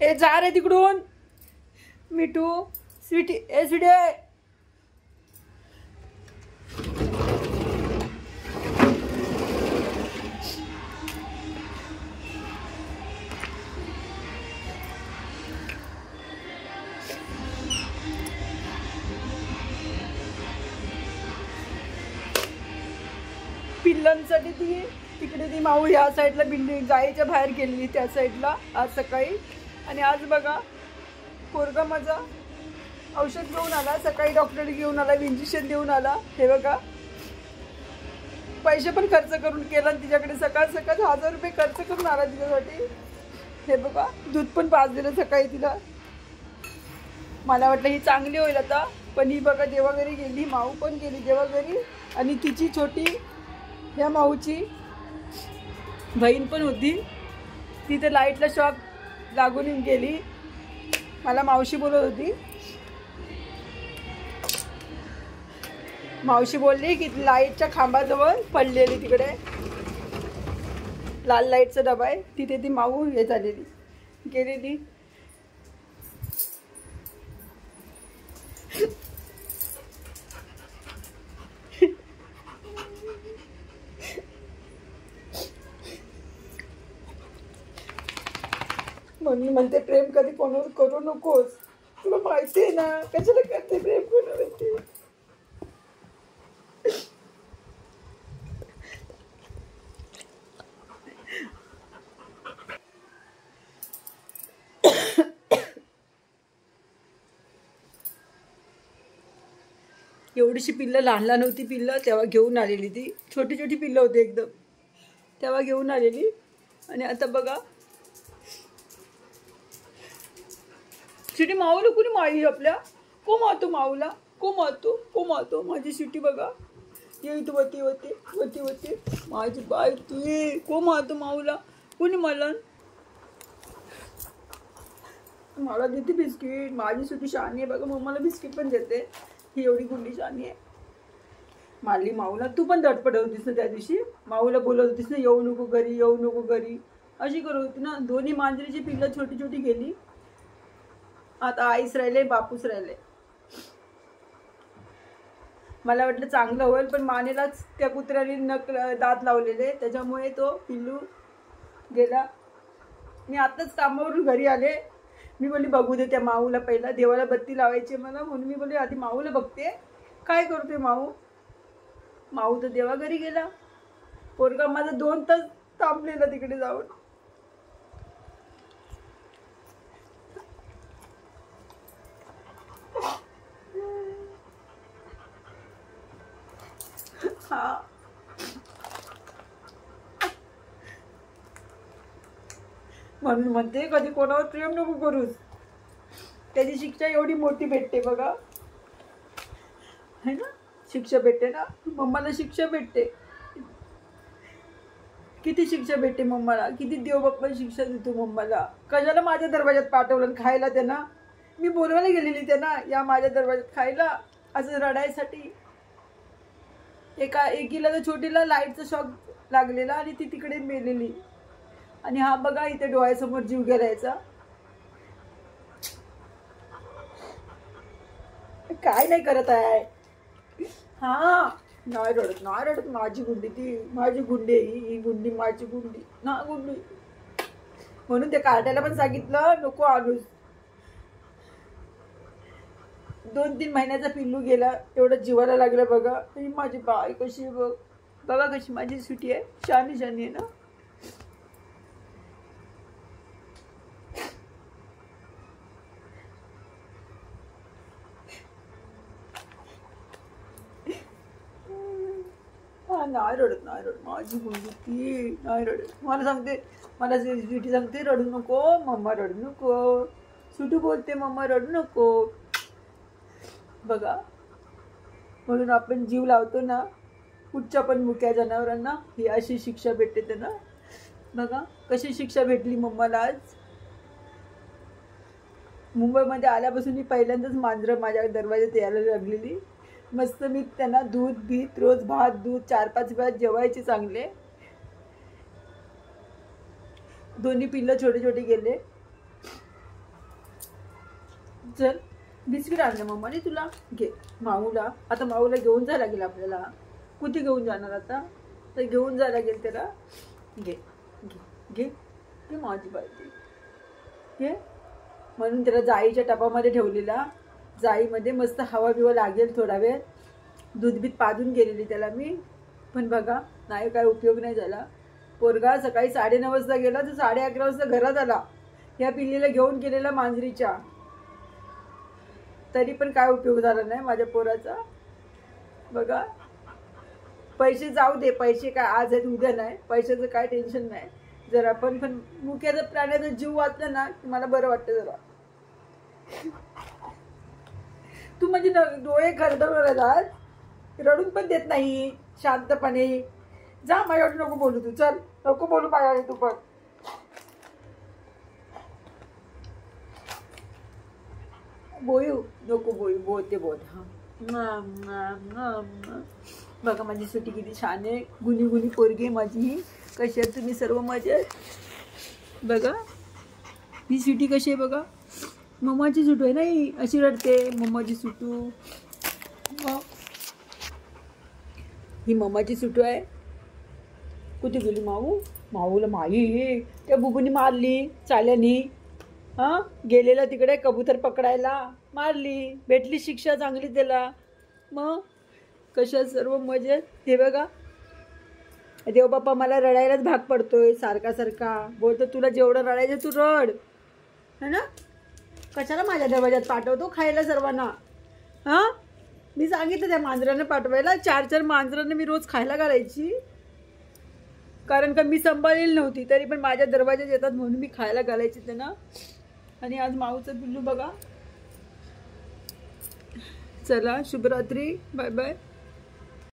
ए जा रे तिकडून. मिठू स्वीटी ए स्वीटी पिल्लांसाठी तिकडे ती माऊ ह्या साईडला बिल्डिंग जायच्या बाहेर गेलेली त्या साईडला आज सकाळी. आणि आज बघा पोरगा माझा औषध घेऊन आला, सकाळी डॉक्टरने घेऊन आला, इंजेक्शन देऊन आला. हे बघा पैसे पण खर्च करून केला तिच्याकडे. सकाळ 1000 रुपये खर्च करून आला तिच्यासाठी. हे बघा दूध पण पाच दिलं सकाळी तिला. मला वाटलं ही चांगली होईल आता, पण ही बघा देवाघरी गेली. माऊ पण गेली देवाघरी. आणि तिची छोटी ह्या माऊची बहीण पण होती, ती तर लाईटला शॉक लागून गेली. मला मावशी बोलत होती. मावशी बोलली की लाईटच्या खांबाजवळ पडलेली, तिकडे लाल लाईटचा डबा आहे तिथे ती माऊ हे झालेली गेलेली. म्हणून म्हणते प्रेम कधी कोणावर करू नकोस. तुला माहिती आहे ना कशाला करते प्रेम कोणावरती. एवढीशी पिल्लं लहान लहान होती पिल्लं तेव्हा घेऊन आलेली. ती छोटी छोटी पिल्लं होती एकदम तेव्हा घेऊन आलेली. आणि आता बघा शिटी माऊला कुणी माळी आपल्या. को मारतो माऊला, को मारतो माझी शिटी बघा. ये तू वती वती वती वती माझी बाय तू ये. को मारतो माऊला कुणी मला. मला देते बिस्किट. माझी सुटी शहाणी आहे बघा. मम्माला बिस्किट पण देते. ही एवढी गुंडी शहाणी आहे. मारली माऊला. तू पण धडपड होतीस ना त्या दिवशी. माऊला बोलत होतीस ना येऊ नको घरी, येऊ नको घरी, अशी करत होती ना. दोन्ही मांजरीची पिल्लं छोटी छोटी गेली. आता आईच राहिले, बापूच राहिले. मला वाटलं चांगलं होईल, पण मानेलाच त्या कुत्र्याने दात लावलेले, त्याच्यामुळे तो पिल्लू गेला. मी आताच कामावरून घरी आले. मी बोलली बघू दे त्या माऊला, पहिला देवाला बत्ती लावायची मला, म्हणून मी बोलली आधी माऊला बघते काय करतोय माऊ. माऊ तर देवा घरी गेला. पोरगा माझा 2 तास थांबलेला तिकडे जाऊन. हा म्हणून म्हणते कधी कोणावर प्रेम नको करूस. त्याची शिक्षा एवढी मोठी भेटते बघा, है ना. शिक्षा भेटते ना मम्माला, शिक्षा भेटते. किती शिक्षा भेटते मम्माला, किती देव बाप्पा शिक्षा देतो मम्माला. कशाला माझ्या दरवाजात पाठवलं खायला त्यांना. मी बोलवायला गेलेली त्यांना या माझ्या दरवाजात खायला असं रडायसाठी. एकीला तर छोटीला लाईटचा शॉक लागलेला आणि ती तिकडे मेलेली. आणि हा बघा इथे डोळ्यासमोर जीव गेलायचा. काय नाही करत आहे. हा नाही रडत, नाही रडत. माझी गुंडी ती, माझी गुंडी ही गुंडी, माझी गुंडी ना गुंडी. म्हणून त्या कार्ट्याला पण सांगितलं नको आणूस. 2-3 महिन्याचा पिल्लू गेला, एवढं जीवाला लागलं बघा. माझी बाई कशी बघ, बघा कशी माझी सुटी आहे. शानी शानी आहे ना. नाही रडत, नाही रडत. माझी गुंडी ती नाही रडत. मला सांगते, मला सुटी सांगते रडू नको मम्मा, रडू नको. सुटू बोलते मम्मा रडू नको. बघा म्हणून आपण जीव लावतो ना कुठच्या पण मुक्या जनावरांना, ही अशी शिक्षा भेटते त्यांना. बघा कशी शिक्षा भेटली मम्माला आज. मुंबईमध्ये आल्यापासून मी पहिल्यांदाच मांजरं माझ्या दरवाजात यायला लागलेली. मस्त मी त्यांना दूध बीत, रोज भात दूध 4-5 वेळा जेवायचे चांगले. दोन्ही पिल्लं छोटे छोटे गेले. चल बिस्किट आणलं मम्माने तुला, घे. माऊला आता माऊला घेऊन जायला लागेल आपल्याला. कुठे घेऊन जाणार आता, तर घेऊन जायला लागेल त्याला. घे घे घे घे माझी बाई घे. म्हणून त्याला जाईच्या टपामध्ये ठेवलेला. जाईमध्ये मस्त हवा बिवा लागेल थोडा वेळ. दूधबीत पाजून गेलेली त्याला मी, पण बघा नाही काय उपयोग नाही झाला. पोरगा सकाळी 9:30 वाजता गेला तर 11:30 वाजता घरात आला. या पिल्लीला घेऊन गेलेला मांजरीच्या, तरी पण काय उपयोग झाला नाही माझ्या पोराचा. बघा पैसे जाऊ दे, पैसे काय आज आहेत उद्या नाही, पैशाचं काय टेन्शन नाही. जर आपण पण मुक्याचा प्राण्याचा जीव वाचला ना मला बरं वाटतं जरा. तू म्हणजे डोळे खरडवणार, रडून पण देत नाही शांतपणे. जा माझ्यावर नको बोलू तू, चल नको बोलू माझ्यावर तू पण. बोलू नको बोलू, बोलते बोल. हां बघा माझी सुटी किती छान आहे, गुनी गुनी पोरगी आहे माझी. कशी आहे तुम्ही सर्व मजेत? बघा ही सुटी कशी आहे बघा, मम्माची सुटू आहे नाही, अशी रडते मम्माची सुटू. ही मम्माची सुटू आहे. कुठे गेली माऊ? माऊला माई त्या बुबूनी मारली चाल्यानी. हां गेलेला तिकडे कबूतर पकडायला, मारली, भेटली शिक्षा चांगली त्याला. मग कशा सर्व मजेत? हे बघा देव बाप्पा मला रडायलाच भाग पडतोय सारखा सारखा. बोलतो तुला जेवढं रडायचं तू रड, है ना. कशाला माझ्या दरवाज्यात पाठवतो खायला सर्वांना? हां मी सांगितलं त्या मांजरांना पाठवायला. 4-4 मांजरांना मी रोज खायला घालायची, कारण का मी सांभाळलेली नव्हती, तरी पण माझ्या दरवाज्यात येतात म्हणून मी खायला घालायची त्यांना. आणि आज माऊचं पिल्लू बघा. चला शुभरात्री, बाय बाय.